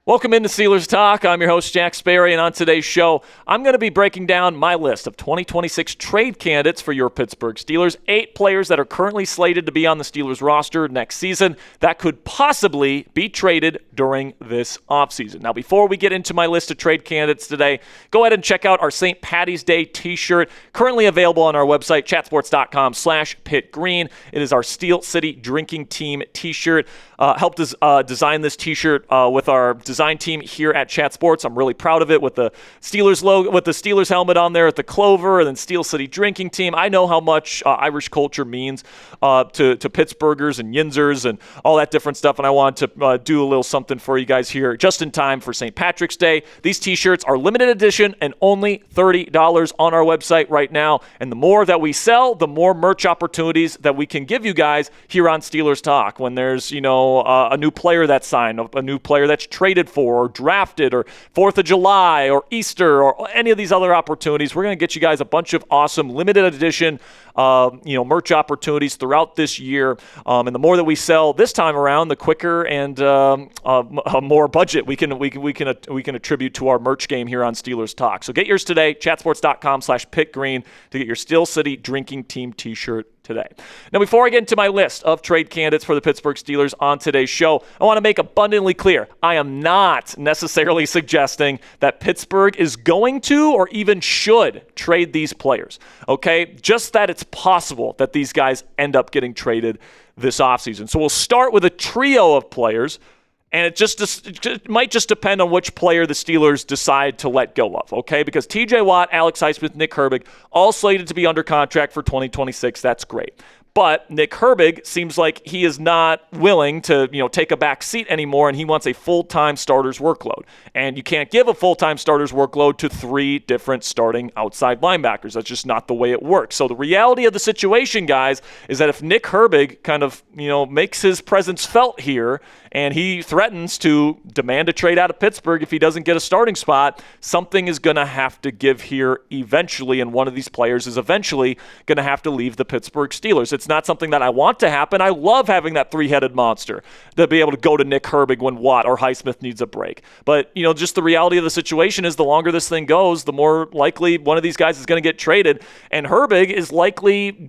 Welcome into Steelers Talk. I'm your host, Jack Sperry, and on today's show, I'm going to be breaking down my list of 2026 trade candidates for your Pittsburgh Steelers. 8 players that are currently slated to be on the Steelers roster next season that could possibly be traded during this offseason. Now, before we get into my list of trade candidates today, go ahead and check out our St. Patty's Day t-shirt, currently available on our website, chatsports.com/pitgreen. It is our Steel City Drinking Team t-shirt. Helped us design this t-shirt with our design team here at Chat Sports. I'm really proud of it with the Steelers logo, with the Steelers helmet on there at the Clover, and then Steel City Drinking Team. I know how much Irish culture means to Pittsburghers and Yinzers and all that different stuff, and I wanted to do a little something for you guys here just in time for St. Patrick's Day. These t-shirts are limited edition and only $30 on our website right now, and the more that we sell, the more merch opportunities that we can give you guys here on Steelers Talk. When there's, a new player that's signed, a new player that's traded for or drafted, or 4th of July or Easter or any of these other opportunities, we're going to get you guys a bunch of awesome limited edition merch opportunities throughout this year. And the more that we sell this time around, the quicker and more budget we can attribute to our merch game here on Steelers Talk. So get yours today, chatsports.com/pitgreen, to get your Steel City Drinking Team t-shirt today. Now, before I get into my list of trade candidates for the Pittsburgh Steelers on today's show, I want to make abundantly clear, I am not necessarily suggesting that Pittsburgh is going to or even should trade these players, okay? Just that it's possible that these guys end up getting traded this offseason. So we'll start with a trio of players, and it might just depend on which player the Steelers decide to let go of, okay? Because TJ Watt, Alex Highsmith, Nick Herbig, all slated to be under contract for 2026. That's great. But Nick Herbig seems like he is not willing to, take a back seat anymore, and he wants a full-time starter's workload. And you can't give a full-time starter's workload to 3 different starting outside linebackers. That's just not the way it works. So the reality of the situation, guys, is that if Nick Herbig kind of, makes his presence felt here, and he threatens to demand a trade out of Pittsburgh if he doesn't get a starting spot, something is going to have to give here eventually, and one of these players is eventually going to have to leave the Pittsburgh Steelers. It's not something that I want to happen. I love having that 3-headed monster to be able to go to Nick Herbig when Watt or Highsmith needs a break. But, just the reality of the situation is the longer this thing goes, the more likely one of these guys is going to get traded, and Herbig is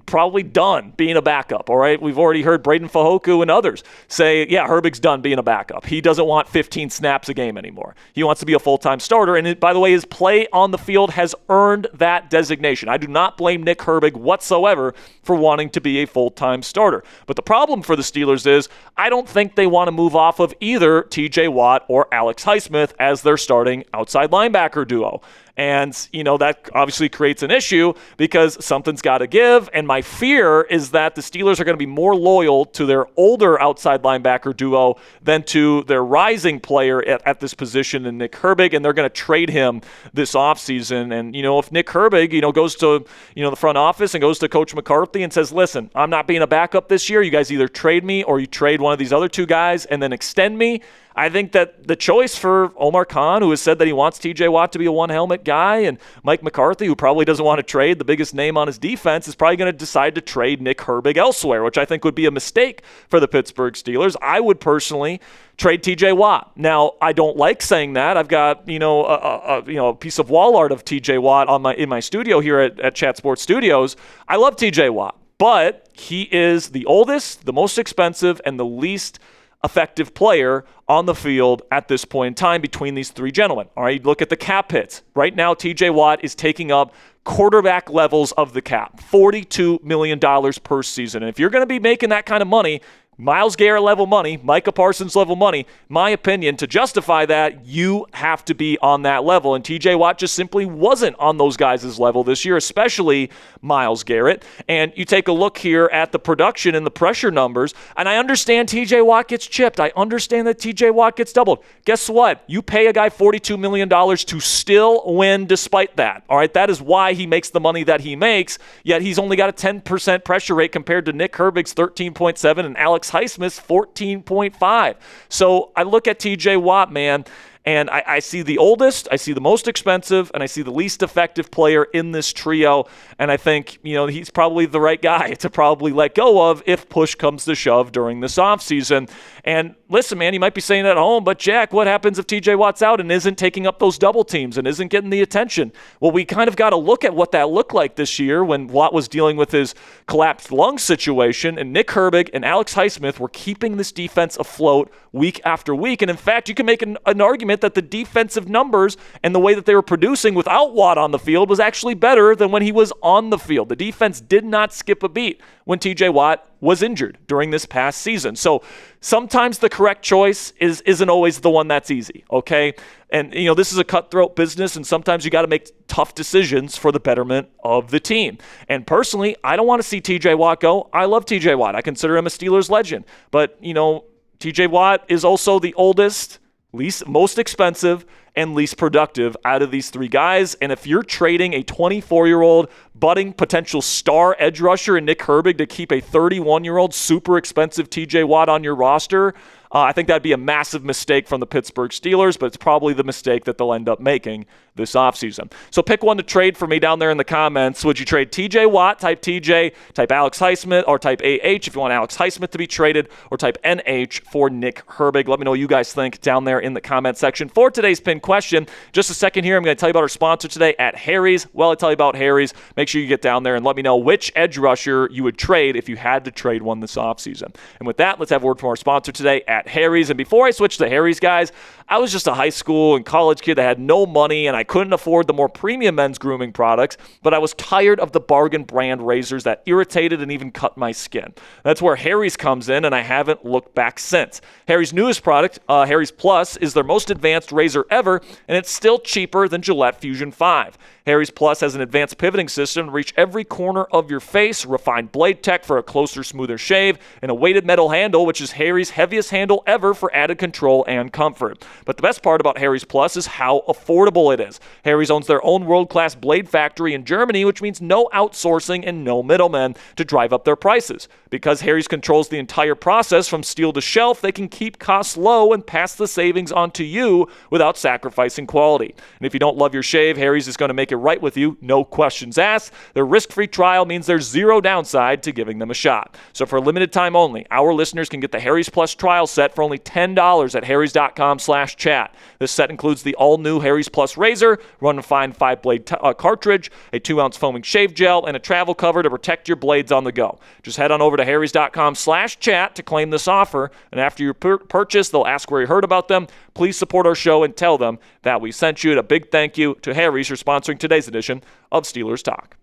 probably done being a backup, all right? We've already heard Braden Fajoku and others say, yeah, Herbig's done being a backup. He doesn't want 15 snaps a game anymore. He wants to be a full-time starter, and by the way, his play on the field has earned that designation. I do not blame Nick Herbig whatsoever for wanting to be a full-time starter. But the problem for the Steelers is I don't think they want to move off of either TJ Watt or Alex Highsmith as their starting outside linebacker duo. And, that obviously creates an issue because something's got to give. And my fear is that the Steelers are going to be more loyal to their older outside linebacker duo than to their rising player at this position in Nick Herbig. And they're going to trade him this offseason. And, if Nick Herbig, goes to, the front office and goes to Coach McCarthy and says, listen, I'm not being a backup this year. You guys either trade me or you trade one of these other 2 guys and then extend me. I think that the choice for Omar Khan, who has said that he wants TJ Watt to be a one-helmet guy, and Mike McCarthy, who probably doesn't want to trade the biggest name on his defense, is probably going to decide to trade Nick Herbig elsewhere, which I think would be a mistake for the Pittsburgh Steelers. I would personally trade TJ Watt. Now, I don't like saying that. I've got, a piece of wall art of TJ Watt in my studio here at Chat Sports Studios. I love TJ Watt, but he is the oldest, the most expensive, and the least effective player on the field at this point in time between these 3 gentlemen. All right, look at the cap hits. Right now, TJ Watt is taking up quarterback levels of the cap, $42 million per season. And if you're going to be making that kind of money, Myles Garrett level money, Micah Parsons level money, my opinion, to justify that, you have to be on that level. And TJ Watt just simply wasn't on those guys' level this year, especially Myles Garrett. And you take a look here at the production and the pressure numbers, and I understand TJ Watt gets chipped. I understand that TJ Watt gets doubled. Guess what? You pay a guy $42 million to still win despite that. All right, that is why he makes the money that he makes, yet he's only got a 10% pressure rate compared to Nick Herbig's 13.7 and Alex Highsmith's 14.5. So I look at TJ Watt, man, And I see the oldest, I see the most expensive, and I see the least effective player in this trio. And I think, he's probably the right guy to probably let go of if push comes to shove during this offseason. And listen, man, you might be saying at home, but Jack, what happens if TJ Watt's out and isn't taking up those double teams and isn't getting the attention? Well, we kind of got to look at what that looked like this year when Watt was dealing with his collapsed lung situation, and Nick Herbig and Alex Highsmith were keeping this defense afloat week after week. And in fact, you can make an argument that the defensive numbers and the way that they were producing without Watt on the field was actually better than when he was on the field. The defense did not skip a beat when TJ Watt was injured during this past season. So sometimes the correct choice isn't always the one that's easy, okay? And, this is a cutthroat business, and sometimes you got to make tough decisions for the betterment of the team. And personally, I don't want to see TJ Watt go. I love TJ Watt. I consider him a Steelers legend. But, TJ Watt is also the oldest, most expensive, and least productive out of these three guys. And if you're trading a 24-year-old budding potential star edge rusher in Nick Herbig to keep a 31-year-old super expensive TJ Watt on your roster, I think that'd be a massive mistake from the Pittsburgh Steelers, but it's probably the mistake that they'll end up making this offseason. So pick one to trade for me down there in the comments. Would you trade TJ Watt, type TJ, type Alex Highsmith, or type AH if you want Alex Highsmith to be traded, or type NH for Nick Herbig? Let me know what you guys think down there in the comment section. For today's pinned question, just a second here, I'm going to tell you about our sponsor today at Harry's. Well, I tell you about Harry's. Make sure you get down there and let me know which edge rusher you would trade if you had to trade one this offseason. And with that, let's have a word from our sponsor today at Harry's. And before I switch to Harry's, guys, I was just a high school and college kid that had no money, and I couldn't afford the more premium men's grooming products, but I was tired of the bargain brand razors that irritated and even cut my skin. That's where Harry's comes in, and I haven't looked back since. Harry's newest product, Harry's Plus, is their most advanced razor ever, and it's still cheaper than Gillette Fusion 5. Harry's Plus has an advanced pivoting system to reach every corner of your face, refined blade tech for a closer, smoother shave, and a weighted metal handle, which is Harry's heaviest handle ever for added control and comfort. But the best part about Harry's Plus is how affordable it is. Harry's owns their own world-class blade factory in Germany, which means no outsourcing and no middlemen to drive up their prices. Because Harry's controls the entire process from steel to shelf, they can keep costs low and pass the savings on to you without sacrificing quality. And if you don't love your shave, Harry's is going to make it right with you, no questions asked. Their risk-free trial means there's zero downside to giving them a shot. So for a limited time only, our listeners can get the Harry's Plus trial set for only $10 at harrys.com/chat. This set includes the all-new Harry's Plus razor, run-and-fine 5-blade cartridge, a 2-ounce foaming shave gel, and a travel cover to protect your blades on the go. Just head on over to harrys.com/chat to claim this offer, and after you purchase, they'll ask where you heard about them. Please support our show and tell them that we sent you. And a big thank you to Harry's for sponsoring today's edition of Steelers Talk.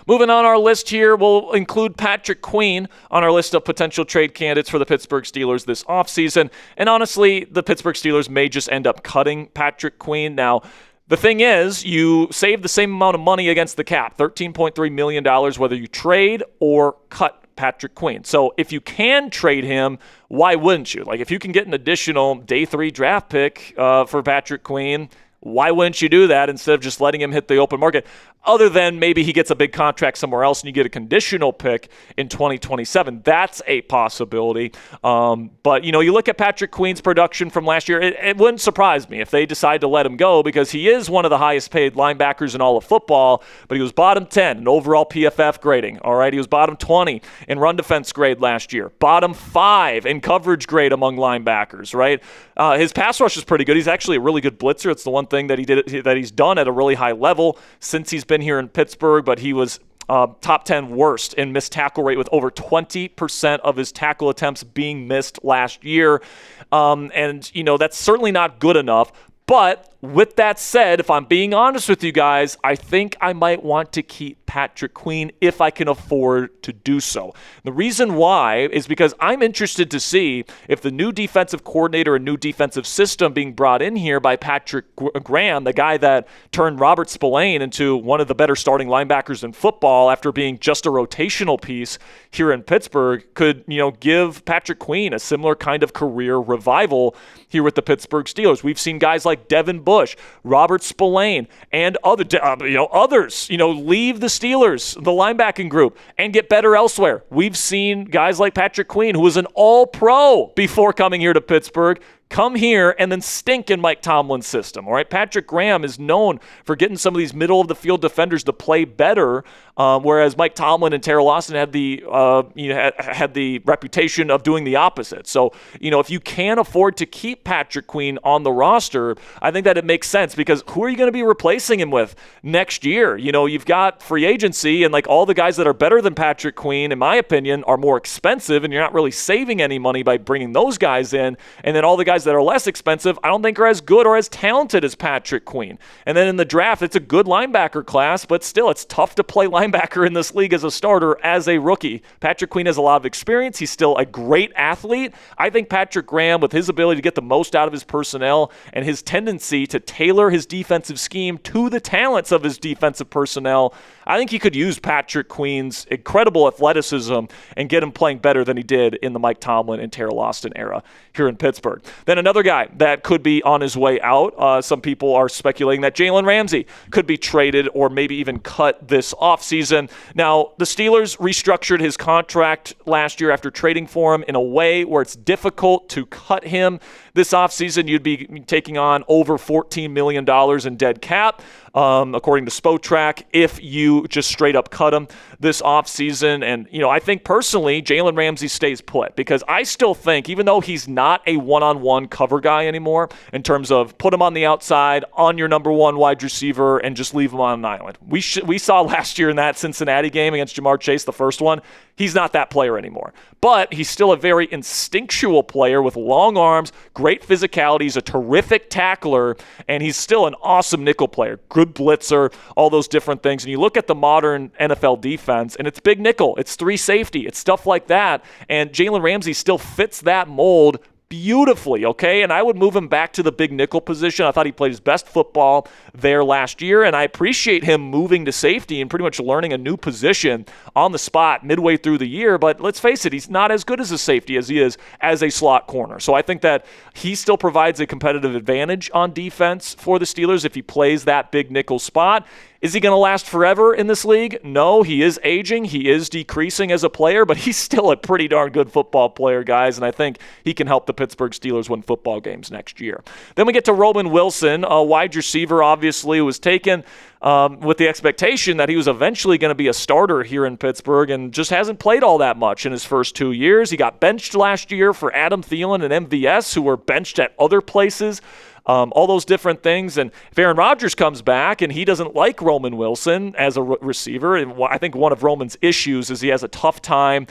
Moving on our list here, we'll include Patrick Queen on our list of potential trade candidates for the Pittsburgh Steelers this offseason. And honestly, the Pittsburgh Steelers may just end up cutting Patrick Queen. Now, the thing is, you save the same amount of money against the cap, $13.3 million, whether you trade or cut Patrick Queen. So if you can trade him, why wouldn't you? Like, if you can get an additional day 3 draft pick for Patrick Queen, why wouldn't you do that instead of just letting him hit the open market? Other than maybe he gets a big contract somewhere else and you get a conditional pick in 2027. That's a possibility. But, you look at Patrick Queen's production from last year, it wouldn't surprise me if they decide to let him go because he is one of the highest paid linebackers in all of football, but he was bottom 10 in overall PFF grading. All right, he was bottom 20 in run defense grade last year, bottom 5 in coverage grade among linebackers, right? His pass rush is pretty good. He's actually a really good blitzer. It's the one thing that he's done at a really high level since he's been here in Pittsburgh, but he was top 10 worst in missed tackle rate with over 20% of his tackle attempts being missed last year. And that's certainly not good enough. But with that said, if I'm being honest with you guys, I think I might want to keep Patrick Queen if I can afford to do so. The reason why is because I'm interested to see if the new defensive coordinator and new defensive system being brought in here by Patrick Graham, the guy that turned Robert Spillane into one of the better starting linebackers in football after being just a rotational piece here in Pittsburgh, could, give Patrick Queen a similar kind of career revival here with the Pittsburgh Steelers. We've seen guys like Devin Bush, Robert Spillane, and others, leave the Steelers, the linebacking group, and get better elsewhere. We've seen guys like Patrick Queen, who was an all-pro before coming here to Pittsburgh, come here and then stink in Mike Tomlin's system. All right, Patrick Graham is known for getting some of these middle of the field defenders to play better, whereas Mike Tomlin and Teryl Austin had the reputation of doing the opposite. So if you can afford to keep Patrick Queen on the roster, I think that it makes sense, because who are you going to be replacing him with next year? You've got free agency, and like all the guys that are better than Patrick Queen, in my opinion, are more expensive, and you're not really saving any money by bringing those guys in. And then all the guys that are less expensive, I don't think are as good or as talented as Patrick Queen. And then in the draft, it's a good linebacker class, but still, it's tough to play linebacker in this league as a starter as a rookie. Patrick Queen has a lot of experience. He's still a great athlete. I think Patrick Graham, with his ability to get the most out of his personnel and his tendency to tailor his defensive scheme to the talents of his defensive personnel, I think he could use Patrick Queen's incredible athleticism and get him playing better than he did in the Mike Tomlin and Teryl Austin era here in Pittsburgh. Then another guy that could be on his way out, some people are speculating that Jalen Ramsey could be traded or maybe even cut this offseason. Now, the Steelers restructured his contract last year after trading for him in a way where it's difficult to cut him. This offseason, you'd be taking on over $14 million in dead cap, according to Spotrac, if you just straight up cut him this offseason. And, I think personally, Jalen Ramsey stays put, because I still think, even though he's not a one-on-one cover guy anymore, in terms of put him on the outside, on your number one wide receiver, and just leave him on an island. We saw last year in that Cincinnati game against Jamar Chase, the first one, he's not that player anymore. But he's still a very instinctual player with long arms, great physicality. He's a terrific tackler, and he's still an awesome nickel player. Good blitzer, all those different things. And you look at the modern NFL defense, and it's big nickel. It's three safety. It's stuff like that. And Jalen Ramsey still fits that mold beautifully, okay? And I would move him back to the big nickel position. I thought he played his best football there last year, and I appreciate him moving to safety and pretty much learning a new position on the spot midway through the year. But let's face it, he's not as good as a safety as he is as a slot corner. So I think that he still provides a competitive advantage on defense for the Steelers if he plays that big nickel spot. Is he going to last forever in this league? No, he is aging. He is decreasing as a player, but he's still a pretty darn good football player, guys, and I think he can help the Pittsburgh Steelers win football games next year. Then we get to Roman Wilson, a wide receiver, obviously, who was taken with the expectation that he was eventually going to be a starter here in Pittsburgh, and just hasn't played all that much in his first 2 years. He got benched last year for Adam Thielen and MVS, who were benched at other places. All those different things. And if Aaron Rodgers comes back and he doesn't like Roman Wilson as a receiver, and I think one of Roman's issues is he has a tough time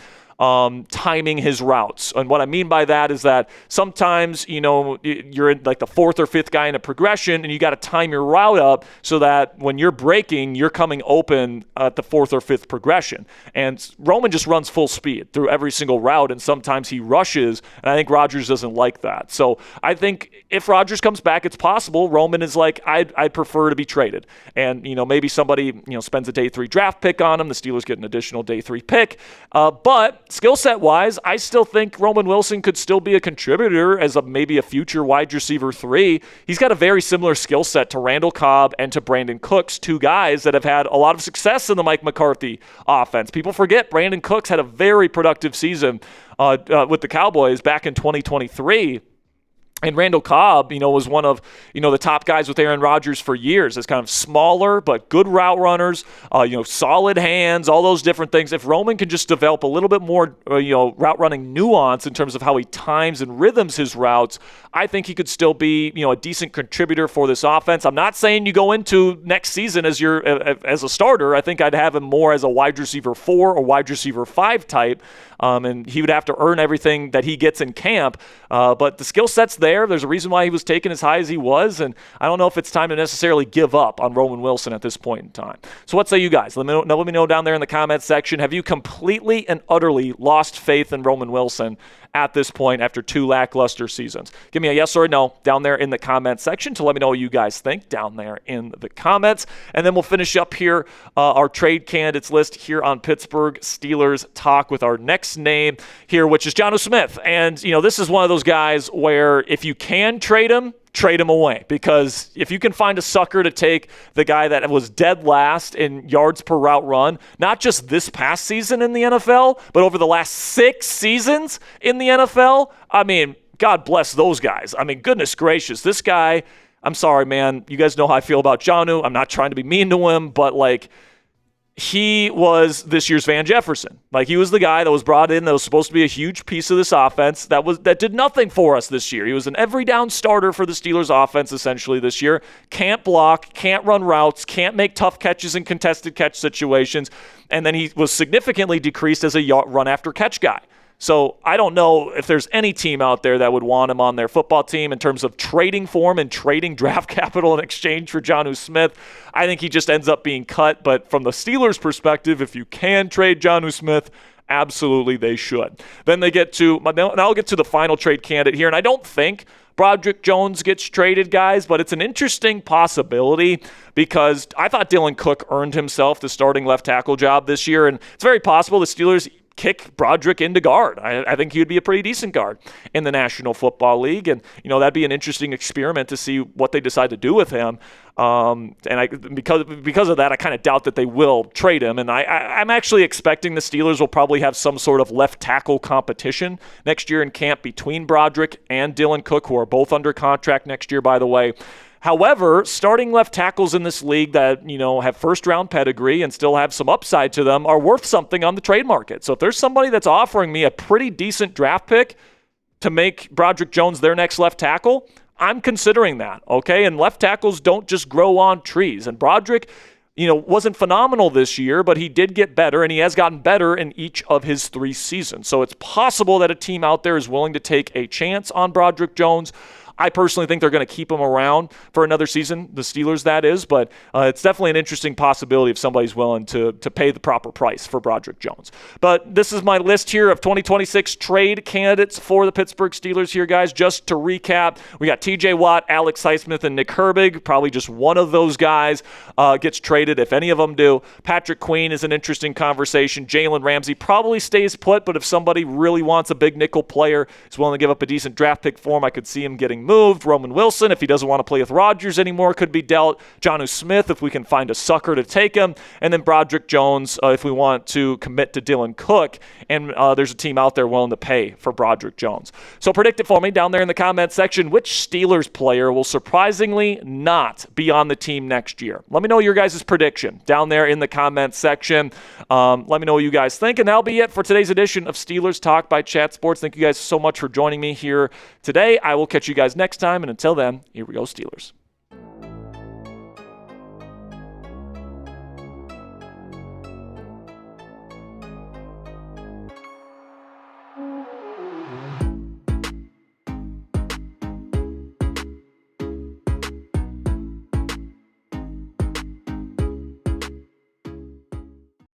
timing his routes. And what I mean by that is that sometimes, you're in like the fourth or fifth guy in a progression, and you got to time your route up so that when you're breaking, you're coming open at the fourth or fifth progression. And Roman just runs full speed through every single route, and sometimes he rushes, and I think Rodgers doesn't like that. So I think if Rodgers comes back, it's possible Roman is like, I'd prefer to be traded. And, maybe somebody, spends a day 3 draft pick on him. The Steelers get an additional day 3 pick. But skill set wise, I still think Roman Wilson could still be a contributor as maybe a future wide receiver 3. He's got a very similar skill set to Randall Cobb and to Brandon Cooks, two guys that have had a lot of success in the Mike McCarthy offense. People forget Brandon Cooks had a very productive season with the Cowboys back in 2023. And Randall Cobb, was one of, the top guys with Aaron Rodgers for years as kind of smaller but good route runners, solid hands, all those different things. If Roman can just develop a little bit more, route running nuance in terms of how he times and rhythms his routes, I think he could still be, a decent contributor for this offense. I'm not saying you go into next season as a starter. I think I'd have him more as a wide receiver 4 or wide receiver 5 type. And he would have to earn everything that he gets in camp. But the skill set's there. There's a reason why he was taken as high as he was. And I don't know if it's time to necessarily give up on Roman Wilson at this point in time. So what say you guys? Let me know down there in the comments section. Have you completely and utterly lost faith in Roman Wilson at this point after 2 lackluster seasons? Give me a yes or a no down there in the comment section to let me know what you guys think down there in the comments. And then we'll finish up here our trade candidates list here on Pittsburgh Steelers Talk with our next name here, which is Jonnu Smith. And, this is one of those guys where if you can trade him away, because if you can find a sucker to take the guy that was dead last in yards per route run, not just this past season in the NFL, but over the last 6 seasons in the NFL, I mean, God bless those guys. I mean, goodness gracious, this guy, I'm sorry, man. You guys know how I feel about Jonnu. I'm not trying to be mean to him, but like, he was this year's Van Jefferson. Like, he was the guy that was brought in that was supposed to be a huge piece of this offense that did nothing for us this year. He was an every down starter for the Steelers offense essentially this year. Can't block, can't run routes, can't make tough catches in contested catch situations, and then he was significantly decreased as a run after catch guy. So I don't know if there's any team out there that would want him on their football team in terms of trading for him and trading draft capital in exchange for Jonnu Smith. I think he just ends up being cut. But from the Steelers' perspective, if you can trade Jonnu Smith, absolutely they should. Then they get to, now I'll get to the final trade candidate here. And I don't think Broderick Jones gets traded, guys, but it's an interesting possibility because I thought Dylan Cook earned himself the starting left tackle job this year. And it's very possible the Steelers kick Broderick into guard. I think he would be a pretty decent guard in the National Football League, and that'd be an interesting experiment to see what they decide to do with him. Because of that, I kind of doubt that they will trade him, and I'm actually expecting the Steelers will probably have some sort of left tackle competition next year in camp between Broderick and Dylan Cook, who are both under contract next year, by the way. However, starting left tackles in this league that, have first-round pedigree and still have some upside to them are worth something on the trade market. So if there's somebody that's offering me a pretty decent draft pick to make Broderick Jones their next left tackle, I'm considering that, okay? And left tackles don't just grow on trees. And Broderick, wasn't phenomenal this year, but he did get better, and he has gotten better in each of his 3 seasons. So it's possible that a team out there is willing to take a chance on Broderick Jones. I personally think they're going to keep him around for another season, the Steelers, that is, but it's definitely an interesting possibility if somebody's willing to pay the proper price for Broderick Jones. But this is my list here of 2026 trade candidates for the Pittsburgh Steelers here, guys. Just to recap, we got TJ Watt, Alex Highsmith, and Nick Herbig. Probably just one of those guys gets traded, if any of them do. Patrick Queen is an interesting conversation. Jalen Ramsey probably stays put, but if somebody really wants a big nickel player, is willing to give up a decent draft pick for him, I could see him getting moved. Roman Wilson, if he doesn't want to play with Rodgers anymore, could be dealt. Jonnu Smith, if we can find a sucker to take him. And then Broderick Jones, if we want to commit to Dylan Cook. And there's a team out there willing to pay for Broderick Jones. So predict it for me down there in the comment section. Which Steelers player will surprisingly not be on the team next year? Let me know your guys' prediction down there in the comment section. Let me know what you guys think. And that'll be it for today's edition of Steelers Talk by Chat Sports. Thank you guys so much for joining me here today. I will catch you guys next time. And until then, here we go, Steelers.